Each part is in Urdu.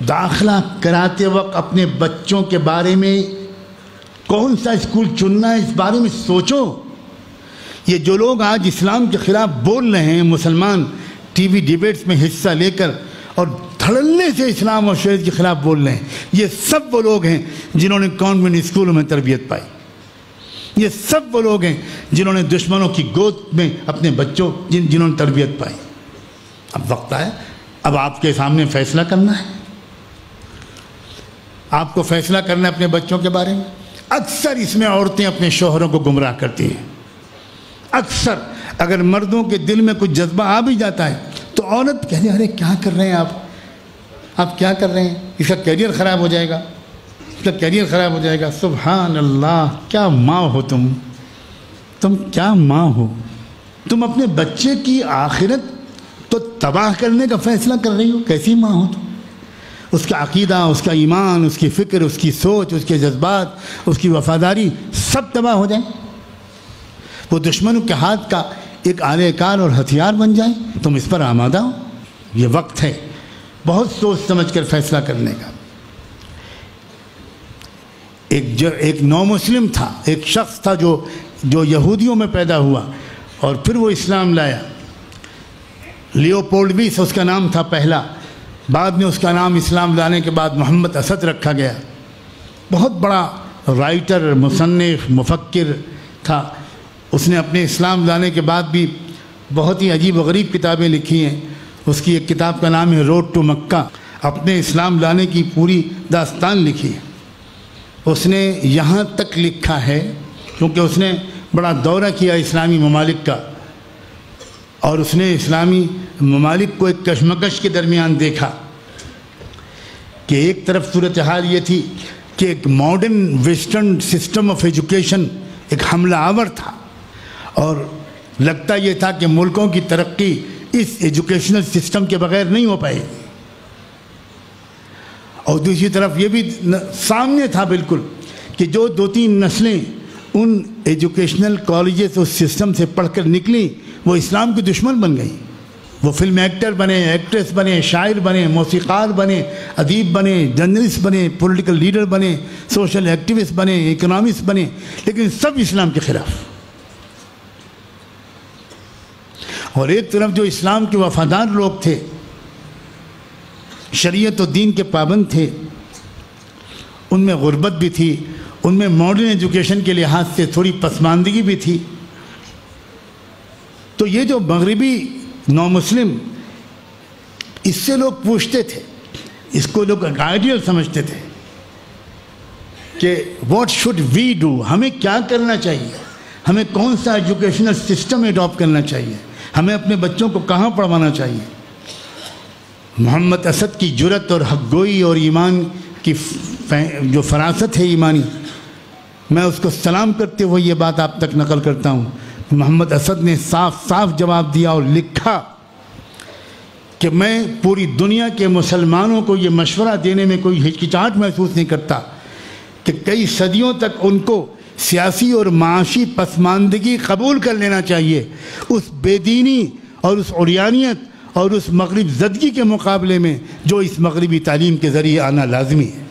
داخلہ کراتے وقت اپنے بچوں کے بارے میں کون سا اسکول چننا ہے اس بارے میں سوچو۔ یہ جو لوگ آج اسلام کے خلاف بول رہے ہیں، مسلمان ٹی وی ڈیبیٹس میں حصہ لے کر اور دھڑلے سے اسلام اور شریعت کے خلاف بول رہے ہیں، یہ سب وہ لوگ ہیں جنہوں نے کانوینٹ اسکولوں میں تربیت پائی۔ یہ سب وہ لوگ ہیں جنہوں نے دشمنوں کی گود میں اپنے بچوں جنہوں نے تربیت پائی۔ اب وقت آیا، اب آپ کے سامنے فیصلہ کرنا ہے، آپ کو فیصلہ کرنا ہے اپنے بچوں کے بارے میں۔ اکثر اس میں عورتیں اپنے شوہروں کو گمراہ کرتی ہیں۔ اکثر اگر مردوں کے دل میں کچھ جذبہ آ بھی جاتا ہے تو عورت کہتے ہیں ارے کیا کر رہے ہیں آپ کیا کر رہے ہیں، اس کا کیریئر خراب ہو جائے گا، اس کا کیریئر خراب ہو جائے گا۔ سبحان اللہ، کیا ماں ہو تم کیا ماں ہو، تم اپنے بچے کی آخرت تو تباہ کرنے کا فیصلہ کر رہی ہو۔ کیسی ماں ہو تم؟ اس کا عقیدہ، اس کا ایمان، اس کی فکر، اس کی سوچ، اس کے جذبات، اس کی وفاداری سب تباہ ہو جائیں، وہ دشمنوں کے ہاتھ کا ایک آلہ کار اور ہتھیار بن جائیں۔ تم اس پر آمادہ ہو؟ یہ وقت ہے بہت سوچ سمجھ کر فیصلہ کرنے کا۔ ایک نو مسلم تھا، ایک شخص تھا جو یہودیوں میں پیدا ہوا اور پھر وہ اسلام لایا۔ لیوپولڈوس اس کا نام تھا پہلا، بعد میں اس کا نام اسلام لانے کے بعد محمد اسد رکھا گیا۔ بہت بڑا رائٹر، مصنف، مفکر تھا۔ اس نے اپنے اسلام لانے کے بعد بھی بہت ہی عجیب و غریب کتابیں لکھی ہیں۔ اس کی ایک کتاب کا نام ہے روڈ ٹو مکہ۔ اپنے اسلام لانے کی پوری داستان لکھی ہے۔ اس نے یہاں تک لکھا ہے کیونکہ اس نے بڑا دورہ کیا اسلامی ممالک کا، اور اس نے اسلامی ممالک کو ایک کشمکش کے درمیان دیکھا کہ ایک طرف صورتحال یہ تھی کہ ایک modern western system of education ایک حملہ آور تھا، اور لگتا یہ تھا کہ ملکوں کی ترقی اس ایجوکیشنل سسٹم کے بغیر نہیں ہو پائے، اور دوسری طرف یہ بھی سامنے تھا بالکل کہ جو 2-3 نسلیں ان ایجوکیشنل کالجز اس سسٹم سے پڑھ کر نکلیں وہ اسلام کی دشمن بن گئیں۔ وہ فلم ایکٹر بنے، ایکٹریس بنے، شاعر بنے، موسیقار بنے، ادیب بنے، جرنلسٹ بنے، پولیٹیکل لیڈر بنے، سوشل ایکٹیوسٹ بنے، اکنامسٹ بنے، لیکن سب اسلام کے خلاف۔ اور ایک طرف جو اسلام کے وفادار لوگ تھے، شریعت و دین کے پابند تھے، ان میں غربت بھی تھی، ان میں ماڈرن ایجوکیشن کے لحاظ سے تھوڑی پسماندگی بھی تھی۔ تو یہ جو مغربی نو مسلم، اس سے لوگ پوچھتے تھے، اس کو لوگ آئیڈیل سمجھتے تھے کہ واٹ شوڈ وی ڈو، ہمیں کیا کرنا چاہیے، ہمیں کون سا ایجوکیشنل سسٹم اڈاپٹ کرنا چاہیے، ہمیں اپنے بچوں کو کہاں پڑھوانا چاہیے۔ محمد اسد کی جرأت اور حق گوئی اور ایمان کی جو فراست ہے ایمانی، میں اس کو سلام کرتے ہوئے یہ بات آپ تک نقل کرتا ہوں۔ محمد اسد نے صاف صاف جواب دیا اور لکھا کہ میں پوری دنیا کے مسلمانوں کو یہ مشورہ دینے میں کوئی ہچکچاہٹ محسوس نہیں کرتا کہ کئی صدیوں تک ان کو سیاسی اور معاشی پسماندگی قبول کر لینا چاہیے، اس بے دینی اور اس عریانیت اور اس مغرب زدگی کے مقابلے میں جو اس مغربی تعلیم کے ذریعے آنا لازمی ہے۔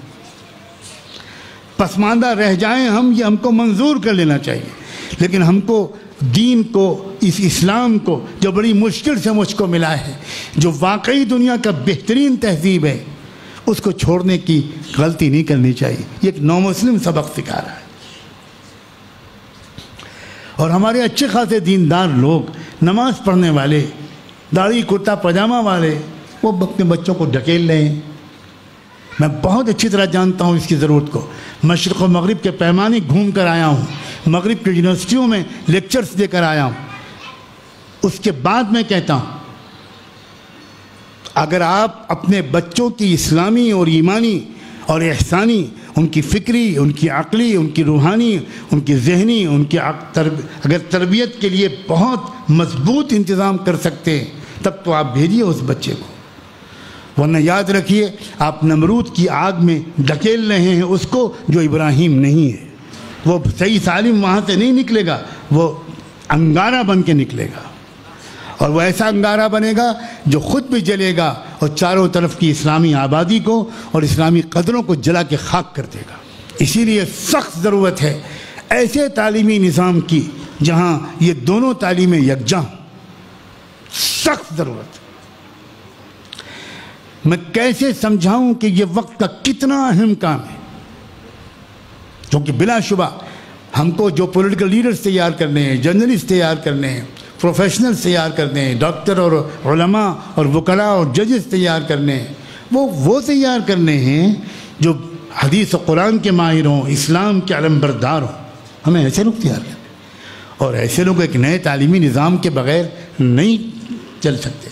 پسماندہ رہ جائیں ہم، یہ ہم کو منظور کر لینا چاہیے، لیکن ہم کو دین کو، اس اسلام کو جو بڑی مشکل سے مجھ کو ملا ہے، جو واقعی دنیا کا بہترین تہذیب ہے، اس کو چھوڑنے کی غلطی نہیں کرنی چاہیے۔ یہ ایک نو مسلم سبق سکھا رہا ہے۔ اور ہمارے اچھے خاصے دیندار لوگ، نماز پڑھنے والے، داڑھی کرتا پاجامہ والے، وہ اپنے بچوں کو ڈھکیل رہے ہیں۔ میں بہت اچھی طرح جانتا ہوں اس کی ضرورت کو۔ مشرق و مغرب کے پیمانے گھوم کر آیا ہوں، مغرب کی یونیورسٹیوں میں لیکچرز دے کر آیا ہوں۔ اس کے بعد میں کہتا ہوں، اگر آپ اپنے بچوں کی اسلامی اور ایمانی اور احسانی، ان کی فکری، ان کی عقلی، ان کی روحانی، ان کی ذہنی، ان کی اگر تربیت کے لیے بہت مضبوط انتظام کر سکتے ہیں، تب تو آپ بھیجیے اس بچے کو، ورنہ یاد رکھیے آپ نمرود کی آگ میں ڈھکیل رہے ہیں اس کو جو ابراہیم نہیں ہے۔ وہ صحیح سالم وہاں سے نہیں نکلے گا، وہ انگارہ بن کے نکلے گا۔ اور وہ ایسا انگارہ بنے گا جو خود بھی جلے گا اور چاروں طرف کی اسلامی آبادی کو اور اسلامی قدروں کو جلا کے خاک کر دے گا۔ اسی لیے سخت ضرورت ہے ایسے تعلیمی نظام کی جہاں یہ دونوں تعلیمیں یکجاں ہوں، سخت ضرورت۔ میں کیسے سمجھاؤں کہ یہ وقت کا کتنا اہم کام ہے، کیونکہ بلا شبہ ہم کو جو پولیٹیکل لیڈرز تیار کرنے ہیں، جرنلسٹ تیار کرنے ہیں، پروفیشنلز تیار کرنے ہیں، ڈاکٹر اور علماء اور وکلاء اور ججز تیار کرنے ہیں، وہ تیار کرنے ہیں جو حدیث و قرآن کے ماہر ہوں، اسلام کے علم بردار ہوں۔ ہمیں ایسے لوگ تیار کرنے ہیں، اور ایسے لوگ ایک نئے تعلیمی نظام کے بغیر نہیں چل سکتے۔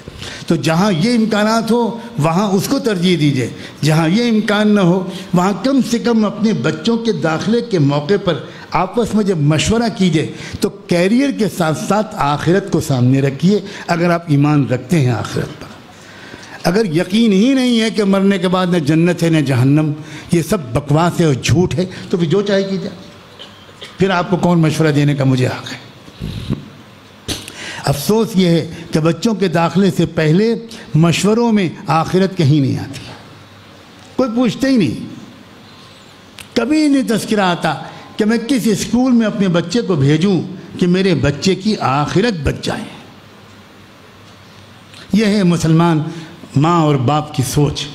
تو جہاں یہ امکانات ہو وہاں اس کو ترجیح دیجیے، جہاں یہ امکان نہ ہو وہاں کم سے کم اپنے بچوں کے داخلے کے موقع پر آپس میں جب مشورہ کیجیے تو کیریئر کے ساتھ ساتھ آخرت کو سامنے رکھیے۔ اگر آپ ایمان رکھتے ہیں آخرت پر، اگر یقین ہی نہیں ہے کہ مرنے کے بعد نہ جنت ہے نہ جہنم، یہ سب بکواس ہے اور جھوٹ ہے، تو پھر جو چاہے کیجیے، پھر آپ کو کون مشورہ دینے کا مجھے حق ہے؟ افسوس یہ ہے کہ بچوں کے داخلے سے پہلے مشوروں میں آخرت کہیں نہیں آتی، کوئی پوچھتے ہی نہیں، کبھی نہیں تذکرہ آتا کہ میں کس اسکول میں اپنے بچے کو بھیجوں کہ میرے بچے کی آخرت بچ جائے۔ یہ ہے مسلمان ماں اور باپ کی سوچ۔